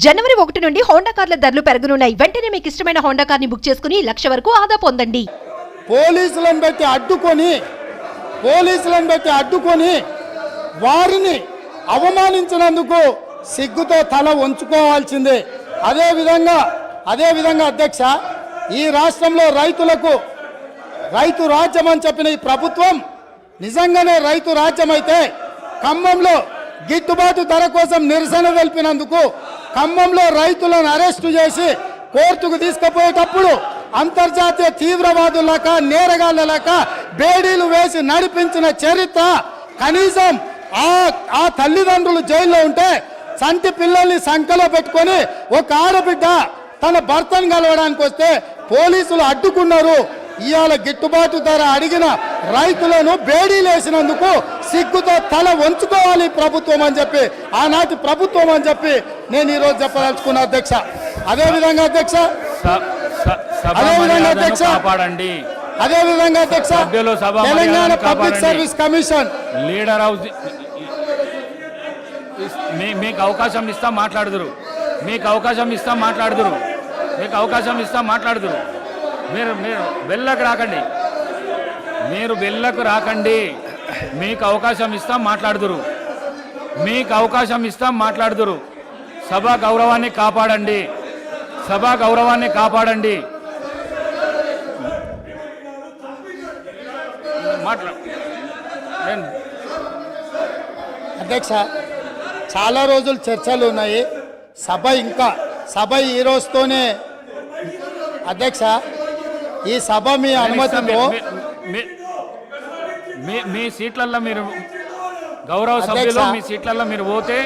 జనవరి 1 నుండి హోండా కార్ల ధరలు పెరగనున్నాయి. వెంటనే మీకు ఇష్టమైన హోండా కార్ని బుక్ చేసుకుని 1 లక్ష వరకు ఆదా పొందండి. పోలీసులను పెట్టి అడ్డుకొని వారిని అవమానించినందుకు సిగ్గుతో తల వంచుకోవాల్సిందే. అదేవిధంగా అధ్యక్ష, ఈ రాష్ట్రంలో రైతులకు రైతు రాజ్యం అని చెప్పిన ఈ ప్రభుత్వం నిజంగానే రైతు రాజ్యం అయితే ఖమ్మంలో గిట్టుబాటు ధర కోసం నిరసన తెలిపినందుకు ఖమ్మంలో రైతులను అరెస్టు చేసి కోర్టుకు తీసుకుపోయేటప్పుడు అంతర్జాతీయ తీవ్రవాదులక నేరగాళ్ళక బేడీలు వేసి నడిపించిన చరిత్ర కనీసం ఆ తల్లిదండ్రులు జైల్లో ఉంటే చంటి పిల్లల్ని సంకలో పెట్టుకొని ఒక ఆడబిడ్డ తన భర్తను కలవడానికి వస్తే పోలీసులు అడ్డుకున్నారు. ఇవాళ గిట్టుబాటు ధర అడిగిన రైతులను బేడీలేసినందుకు సిగ్గుతో తల వంచుకోవాలి ప్రభుత్వం అని చెప్పి, ఆనాటి ప్రభుత్వం అని చెప్పి నేను ఈరోజు చెప్పదలుచుకున్నా అధ్యక్ష. అదేవిధంగా అధ్యక్ష Telangana public service commission leader house మీకు అవకాశం ఇస్తాం మాట్లాడుదురు. మీరు వెళ్ళకు రాకండి. మీకు అవకాశం ఇస్తాం మాట్లాడుదురు. సభా గౌరవాన్ని కాపాడండి. అధ్యక్ష, చాలా రోజులు చర్చలు ఉన్నాయి. సభ ఈ రోజుతోనే అధ్యక్ష, ఈ సభ మీ అనుమతితో మీ సీట్లలో మీరు గౌరవ సభ్యులు మీ సీట్లలో మీరు పోతే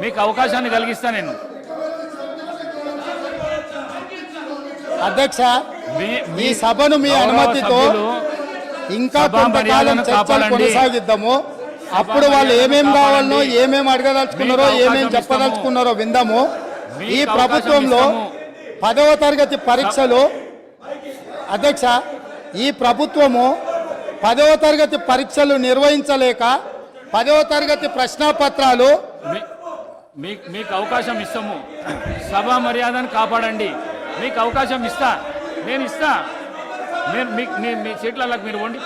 మీకు అవకాశాన్ని కలిగిస్తా నేను. అధ్యక్ష, ఈ సభను మీ అనుమతితో ఇంకా కొంతకాలం చర్చలు కొనసాగిద్దాము. అప్పుడు వాళ్ళు ఏమేం కావాలనో, ఏమేమి అడగదలుచుకున్నారో, ఏమేమి చెప్పదలుచుకున్నారో విందాము. ఈ ప్రభుత్వంలో 10వ తరగతి పరీక్షలు అధ్యక్ష, ఈ ప్రభుత్వము 10వ తరగతి పరీక్షలు నిర్వహించలేక 10వ తరగతి ప్రశ్నాపత్రాలు మీకు అవకాశం ఇస్తాము. సభా మర్యాదను కాపాడండి. మీకు అవకాశం నేను ఇస్తా. మీ సీట్లకు మీరు వండి.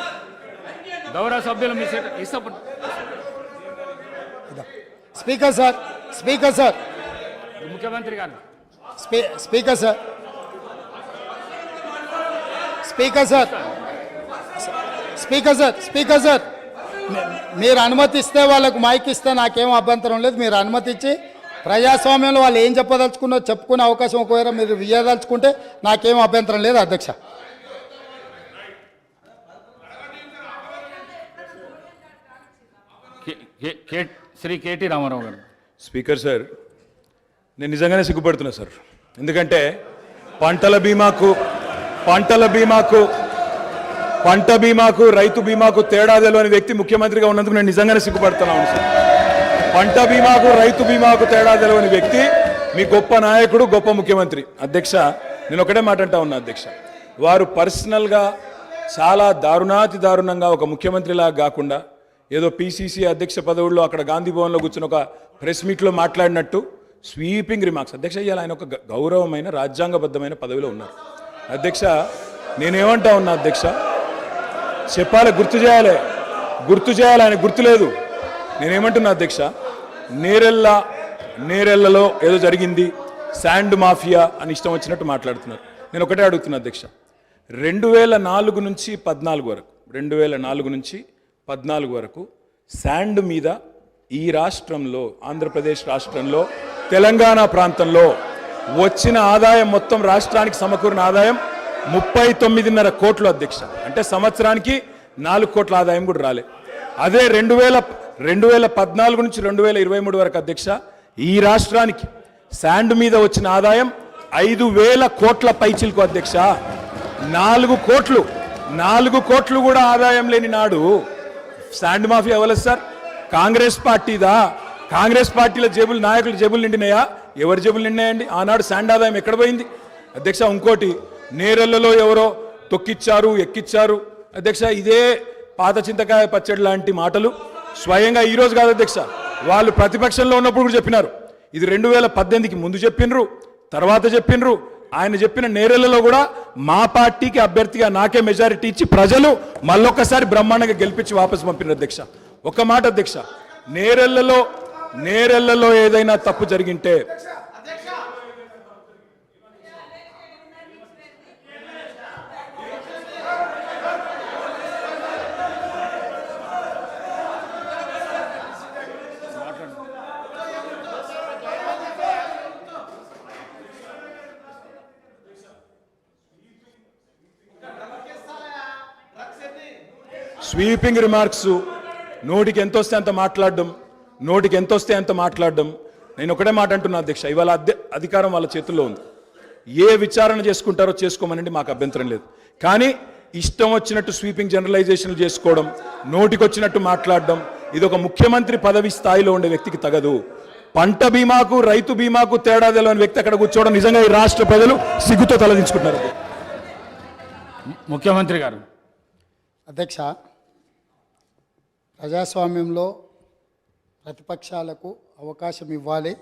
గౌరవ సభ్యులు మీ సీట్ ఇస్తా. స్పీకర్ సార్ ముఖ్యమంత్రి గారు స్పీకర్ సార్ మీరు అనుమతిస్తే వాళ్ళకు మైక్ ఇస్తే నాకేం అభ్యంతరం లేదు. మీరు అనుమతి ఇచ్చి ప్రజాస్వామ్యంలో వాళ్ళు ఏం చెప్పదలుచుకున్నో చెప్పుకునే అవకాశం ఒకవేళ మీరు ఇవ్వదలుచుకుంటే నాకేం అభ్యంతరం లేదు అధ్యక్ష. శ్రీ కేటీ రామారావు గారు. స్పీకర్ సార్, నేను నిజంగానే సిగ్గుపడుతున్నా సార్. ఎందుకంటే పంట బీమాకు రైతు బీమాకు తేడా తెలియని వ్యక్తి ముఖ్యమంత్రిగా ఉన్నందుకు నేను నిజంగానే సిగ్గుపడుతున్నాను సార్. పంట బీమాకు రైతు బీమాకు తేడా తెలియని వ్యక్తి మీ గొప్ప నాయకుడు, గొప్ప ముఖ్యమంత్రి. అధ్యక్ష, నేను ఒకటే మాట అంటా ఉన్నా అధ్యక్ష, వారు పర్సనల్గా చాలా దారుణంగా ఒక ముఖ్యమంత్రిలాగా కాకుండా ఏదో పిసిసి అధ్యక్ష పదవుల్లో అక్కడ గాంధీ భవన్లో కూర్చుని ఒక ప్రెస్ మీట్లో మాట్లాడినట్టు స్వీపింగ్ రిమార్క్స్. అధ్యక్ష, ఇవాళ ఆయన ఒక గౌరవమైన రాజ్యాంగబద్ధమైన పదవిలో ఉన్నారు. అధ్యక్ష, నేనేమంటా ఉన్నా అధ్యక్ష, చెప్పాలి, గుర్తు చేయాలి. ఆయన గుర్తులేదు. నేనేమంటున్నా అధ్యక్ష, నేరెళ్లలో ఏదో జరిగింది, శాండ్ మాఫియా అని ఇష్టం వచ్చినట్టు మాట్లాడుతున్నారు. నేను ఒకటే అడుగుతున్నా అధ్యక్ష, 2004 నుంచి 14 వరకు శాండ్ మీద ఈ రాష్ట్రంలో, ఆంధ్రప్రదేశ్ రాష్ట్రంలో, తెలంగాణ ప్రాంతంలో వచ్చిన ఆదాయం మొత్తం రాష్ట్రానికి సమకూరిన ఆదాయం 39.5 కోట్లు అధ్యక్ష. అంటే సంవత్సరానికి 4 కోట్ల ఆదాయం కూడా రాలే. అదే 2014 నుంచి 2023 వరకు అధ్యక్ష, ఈ రాష్ట్రానికి శాండ్ మీద వచ్చిన ఆదాయం 5,000 కోట్ల పైచిలకు అధ్యక్ష. 4 కోట్లు కూడా ఆదాయం లేని నాడు శాండ్ మాఫియా ఎవరు సార్? కాంగ్రెస్ పార్టీదా? కాంగ్రెస్ పార్టీల జేబులు, నాయకుల జేబులు నిండినాయా? ఎవరి జేబులు నిండినాయండి? ఆనాడు శాండ్ ఆదాయం ఎక్కడ పోయింది అధ్యక్ష? ఇంకోటి, నేరెళ్లలో ఎవరో తొక్కిచ్చారు, ఎక్కిచ్చారు అధ్యక్ష. ఇదే పాత చింతకాయ పచ్చడి లాంటి మాటలు స్వయంగా ఈరోజు కాదు అధ్యక్ష, వాళ్ళు ప్రతిపక్షంలో ఉన్నప్పుడు కూడా చెప్పినారు. ఇది 2018కి ముందు చెప్పిండ్రు, తర్వాత చెప్పిండ్రు. ఆయన చెప్పిన నేరెళ్లలో కూడా మా పార్టీకి అభ్యర్థిగా నాకే మెజారిటీ ఇచ్చి ప్రజలు మళ్ళొక్కసారి బ్రహ్మాండంగా గెలిపించి వాపసు పంపిన అధ్యక్ష. ఒక మాట అధ్యక్ష, నేరెళ్లలో ఏదైనా తప్పు జరిగింటే స్వీపింగ్ రిమార్క్స్ నోటికి ఎంత వస్తే అంత మాట్లాడడం, నేను ఒకటే మాట అంటున్నా అధ్యక్ష, ఇవాళ అధికారం వాళ్ళ చేతుల్లో ఉంది. ఏ విచారణ చేసుకుంటారో చేసుకోమనండి, మాకు అభ్యంతరం లేదు. కానీ ఇష్టం వచ్చినట్టు స్వీపింగ్ జనరలైజేషన్లు చేసుకోవడం, నోటికొచ్చినట్టు మాట్లాడడం, ఇది ఒక ముఖ్యమంత్రి పదవి స్థాయిలో ఉండే వ్యక్తికి తగదు. పంట బీమాకు రైతు బీమాకు తేడా తెలియని వ్యక్తి అక్కడ కూర్చోవడం నిజంగా ఈ రాష్ట్ర ప్రజలు సిగ్గుతో తలదించుకుంటున్నారు. ముఖ్యమంత్రి గారు. అధ్యక్ష, ప్రజాస్వామ్యంలో ప్రతిపక్షాలకు అవకాశం ఇవ్వాలి,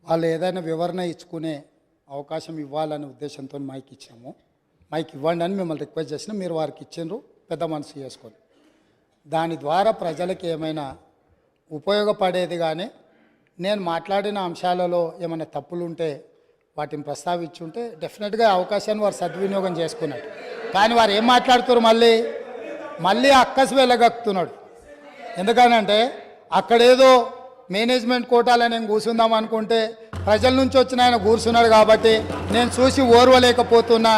వాళ్ళు ఏదైనా వివరణ ఇచ్చుకునే అవకాశం ఇవ్వాలనే ఉద్దేశంతో మైక్ ఇచ్చాము. మైక్ ఇవ్వండి అని మిమ్మల్ని రిక్వెస్ట్ చేసినా మీరు వారికి ఇచ్చిండ్రు, పెద్ద మనసు చేసుకొని. దాని ద్వారా ప్రజలకు ఏమైనా ఉపయోగపడేది కానీ నేను మాట్లాడిన అంశాలలో ఏమైనా తప్పులు ఉంటే వాటిని ప్రస్తావించుంటే డెఫినెట్గా అవకాశాన్ని వారు సద్వినియోగం చేసుకున్నారు. కానీ వారు ఏం మాట్లాడుతారు, మళ్ళీ అక్కసు వెళ్ళగక్కుతున్నాడు. ఎందుకనంటే అక్కడేదో మేనేజ్మెంట్ కోటాలో నేను కూర్చుందాం అనుకుంటే ప్రజల నుంచి వచ్చిన ఆయన కూర్చున్నాడు కాబట్టి నేను చూసి ఓర్వలేకపోతున్నా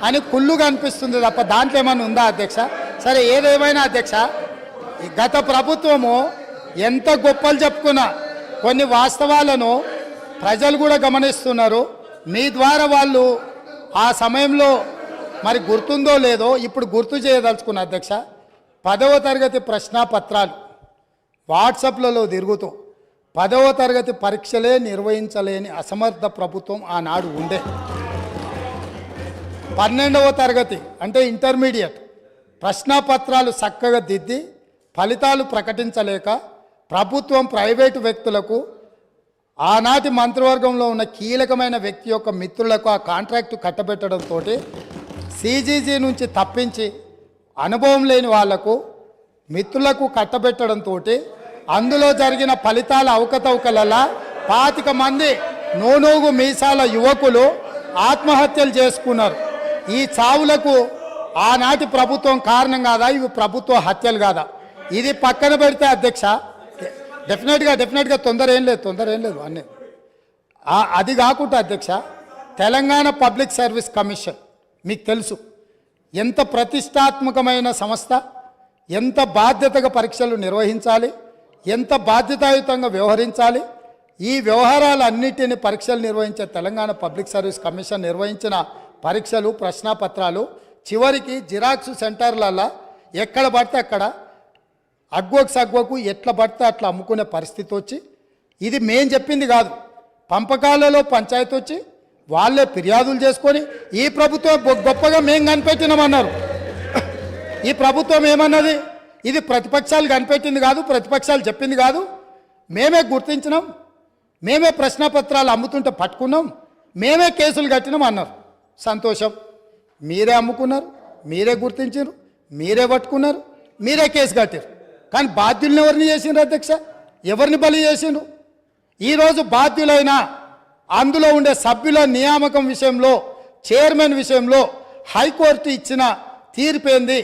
అని కుళ్ళుగా అనిపిస్తుంది తప్ప దాంట్లో ఏమైనా ఉందా అధ్యక్ష? సరే, ఏదేమైనా అధ్యక్ష, ఈ గత ప్రభుత్వము ఎంత గొప్పలు చెప్పుకున్నా కొన్ని వాస్తవాలను ప్రజలు కూడా గమనిస్తున్నారు. మీ ద్వారా వాళ్ళు ఆ సమయంలో మరి గుర్తుందో లేదో ఇప్పుడు గుర్తు చేయదలుచుకున్న అధ్యక్ష, 10వ తరగతి ప్రశ్నాపత్రాలు వాట్సాప్లలో తిరుగుతూ 10వ తరగతి పరీక్షలే నిర్వహించలేని అసమర్థ ప్రభుత్వం ఆనాడు ఉండే. 12వ తరగతి అంటే ఇంటర్మీడియట్ ప్రశ్నాపత్రాలు చక్కగా దిద్ది ఫలితాలు ప్రకటించలేక ప్రభుత్వం ప్రైవేటు వ్యక్తులకు ఆనాటి మంత్రివర్గంలో ఉన్న కీలకమైన వ్యక్తి యొక్క మిత్రులకు ఆ కాంట్రాక్టు కట్టబెట్టడంతో సిజీజీ నుంచి తప్పించి అనుభవం లేని వాళ్లకు మిత్రులకు కట్టబెట్టడంతో అందులో జరిగిన ఫలితాల అవకతవకలలా 25 మంది నోనోగు మీసాల యువకులు ఆత్మహత్యలు చేసుకున్నారు. ఈ చావులకు ఆనాటి ప్రభుత్వం కారణం కాదా? ఇవి ప్రభుత్వ హత్యలు కాదా? ఇది పక్కన పెడితే అధ్యక్ష, డెఫినెట్గా తొందర ఏం లేదు అన్నీ. అది కాకుండా అధ్యక్ష, తెలంగాణ పబ్లిక్ సర్వీస్ కమిషన్ మీకు తెలుసు ఎంత ప్రతిష్టాత్మకమైన సంస్థ, ఎంత బాధ్యతగా పరీక్షలు నిర్వహించాలి, ఎంత బాధ్యతాయుతంగా వ్యవహరించాలి. ఈ వ్యవహారాలన్నిటిని పరీక్షలు నిర్వహించే తెలంగాణ పబ్లిక్ సర్వీస్ కమిషన్ నిర్వహించిన పరీక్షలు ప్రశ్నాపత్రాలు చివరికి జిరాక్స్ సెంటర్లలో ఎక్కడ పడితే అక్కడ అగ్వకు సగ్వకు ఎట్లా పడితే అట్లా అమ్ముకునే పరిస్థితి వచ్చి, ఇది మేం చెప్పింది కాదు, పంపకాలలో పంచాయతీ వచ్చి వాళ్ళే ఫిర్యాదులు చేసుకొని ఈ ప్రభుత్వం గొప్పగా మేం కనిపెట్టినామన్నారు. ఈ ప్రభుత్వం ఏమన్నది, ఇది ప్రతిపక్షాలు కనిపెట్టింది కాదు, ప్రతిపక్షాలు చెప్పింది కాదు, మేమే గుర్తించినాం, మేమే ప్రశ్నపత్రాలు అమ్ముతుంటే పట్టుకున్నాం, మేమే కేసులు కట్టినాం అన్నారు. సంతోషం, మీరే అమ్ముకున్నారు, మీరే గుర్తించారు, మీరే పట్టుకున్నారు, మీరే కేసు కట్టారు. కానీ బాధ్యులను ఎవరిని చేసిండ్రు అధ్యక్ష? ఎవరిని బలి చేసిండ్రు? ఈరోజు బాధ్యులైన అందులో ఉండే సభ్యుల నియామకం విషయంలో, చైర్మన్ విషయంలో హైకోర్టు ఇచ్చిన తీర్పేంది?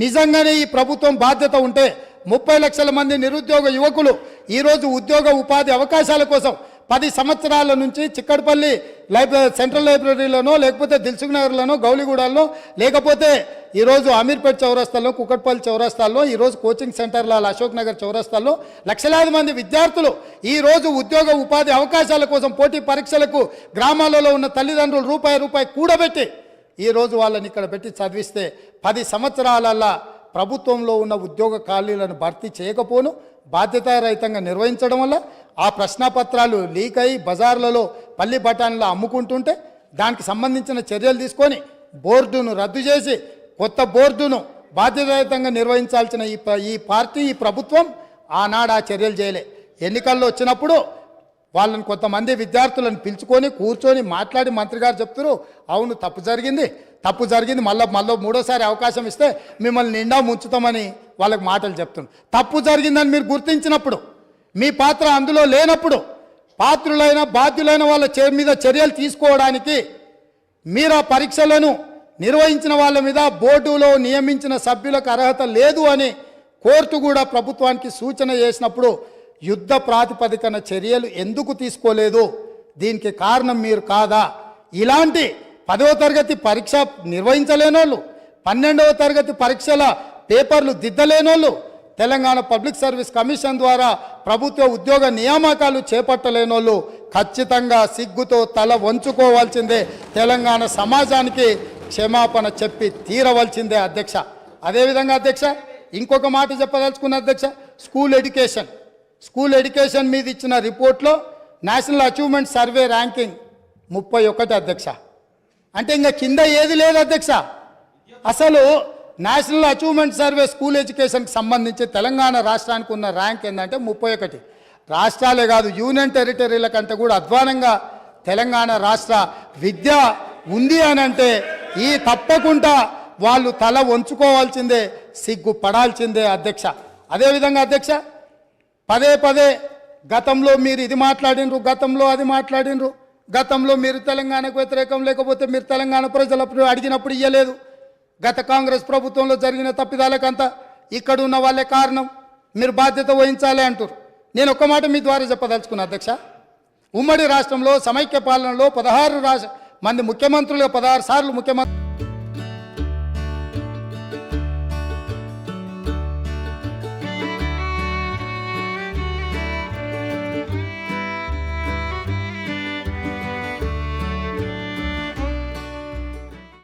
నిజంగానే ఈ ప్రభుత్వం బాధ్యత ఉంటే 30 లక్షల మంది నిరుద్యోగ యువకులు ఈరోజు ఉద్యోగ ఉపాధి అవకాశాల కోసం 10 సంవత్సరాల నుంచి చిక్కడపల్లి సెంట్రల్ లైబ్రరీలోనో, లేకపోతే దిల్సుఖ్ నగర్లోనో, గౌలిగూడలో, లేకపోతే ఈరోజు అమీర్పేట్ చౌరస్తాల్లో, కుకట్పల్లి చౌరస్తాల్లో, ఈరోజు కోచింగ్ సెంటర్ల అశోక్ నగర్ చౌరస్తాల్లో లక్షలాది మంది విద్యార్థులు ఈరోజు ఉద్యోగ ఉపాధి అవకాశాల కోసం పోటీ పరీక్షలకు గ్రామాలలో ఉన్న తల్లిదండ్రులు రూపాయి కూడబెట్టి ఈరోజు వాళ్ళని ఇక్కడ పెట్టి చదివిస్తే 10 సంవత్సరాలల్లా ప్రభుత్వంలో ఉన్న ఉద్యోగ ఖాళీలను భర్తీ చేయకపోను బాధ్యతారహితంగా నిర్వహించడం వల్ల ఆ ప్రశ్నపత్రాలు లీక్ అయ్యి బజార్లలో పల్లి బఠానీలో అమ్ముకుంటుంటే దానికి సంబంధించిన చర్యలు తీసుకొని బోర్డును రద్దు చేసి కొత్త బోర్డును బాధ్యతారహితంగా నిర్వహించాల్సిన ఈ పార్టీ, ఈ ప్రభుత్వం ఆనాడు ఆ చర్యలు చేయలే. ఎన్నికల్లో వచ్చినప్పుడు వాళ్ళని కొంతమంది విద్యార్థులను పిలుచుకొని కూర్చొని మాట్లాడి మంత్రి గారు చెప్తారు అవును తప్పు జరిగింది మళ్ళీ మూడోసారి అవకాశం ఇస్తే మిమ్మల్ని నిండా ముంచుతామని వాళ్ళకి మాటలు చెప్తున్నారు. తప్పు జరిగిందని మీరు గుర్తించినప్పుడు, మీ పాత్ర అందులో లేనప్పుడు, పాత్రులైన బాధ్యులైన వాళ్ళ మీద చర్యలు తీసుకోవడానికి మీరు ఆ పరీక్షలను నిర్వహించిన వాళ్ళ మీద బోర్డులో నియమించిన సభ్యులకు అర్హత లేదు అని కోర్టు కూడా ప్రభుత్వానికి సూచన చేసినప్పుడు యుద్ధ ప్రాతిపదికన చర్యలు ఎందుకు తీసుకోలేదు? దీనికి కారణం మీరు కాదా? ఇలాంటి 10వ తరగతి పరీక్ష నిర్వహించలేనోళ్ళు, 12వ తరగతి పరీక్షల పేపర్లు దిద్దలేనోళ్ళు, తెలంగాణ పబ్లిక్ సర్వీస్ కమిషన్ ద్వారా ప్రభుత్వ ఉద్యోగ నియామకాలు చేపట్టలేనోళ్ళు ఖచ్చితంగా సిగ్గుతో తల వంచుకోవాల్సిందే. తెలంగాణ సమాజానికి క్షమాపణ చెప్పి తీరవలసిందే అధ్యక్ష. అదేవిధంగా అధ్యక్ష ఇంకొక మాట చెప్పదలుచుకున్న అధ్యక్ష, స్కూల్ ఎడ్యుకేషన్ మీద ఇచ్చిన రిపోర్ట్లో నేషనల్ అచీవ్మెంట్ సర్వే ర్యాంకింగ్ 31 అధ్యక్ష. అంటే ఇంకా కింద ఏది లేదు అధ్యక్ష. అసలు నేషనల్ అచీవ్మెంట్ సర్వే స్కూల్ ఎడ్యుకేషన్కి సంబంధించి తెలంగాణ రాష్ట్రానికి ఉన్న ర్యాంక్ ఏంటంటే 31. రాష్ట్రాలే కాదు యూనియన్ టెరిటరీల కంటే కూడా అధ్వానంగా తెలంగాణ రాష్ట్ర విద్య ఉంది అని అంటే ఈ తప్పకుండా వాళ్ళు తల వంచుకోవాల్సిందే, సిగ్గుపడాల్సిందే అధ్యక్ష. అదేవిధంగా అధ్యక్ష పదే గతంలో మీరు ఇది మాట్లాడినరు, గతంలో అది మాట్లాడినరు, గతంలో మీరు తెలంగాణకు వ్యతిరేకం లేకపోతే మీరు తెలంగాణ ప్రజలప్పుడు అడిగినప్పుడు ఇయ్యలేదు, గత కాంగ్రెస్ ప్రభుత్వంలో జరిగిన తప్పిదాలకంతా ఇక్కడున్న వాళ్ళే కారణం, మీరు బాధ్యత వహించాలి అంటారు. నేను ఒక్క మాట మీ ద్వారా చెప్పదలుచుకున్నా అధ్యక్ష. ఉమ్మడి రాష్ట్రంలో సమైక్య పాలనలో 16 మంది ముఖ్యమంత్రులు 16 సార్లు ముఖ్యమంత్రి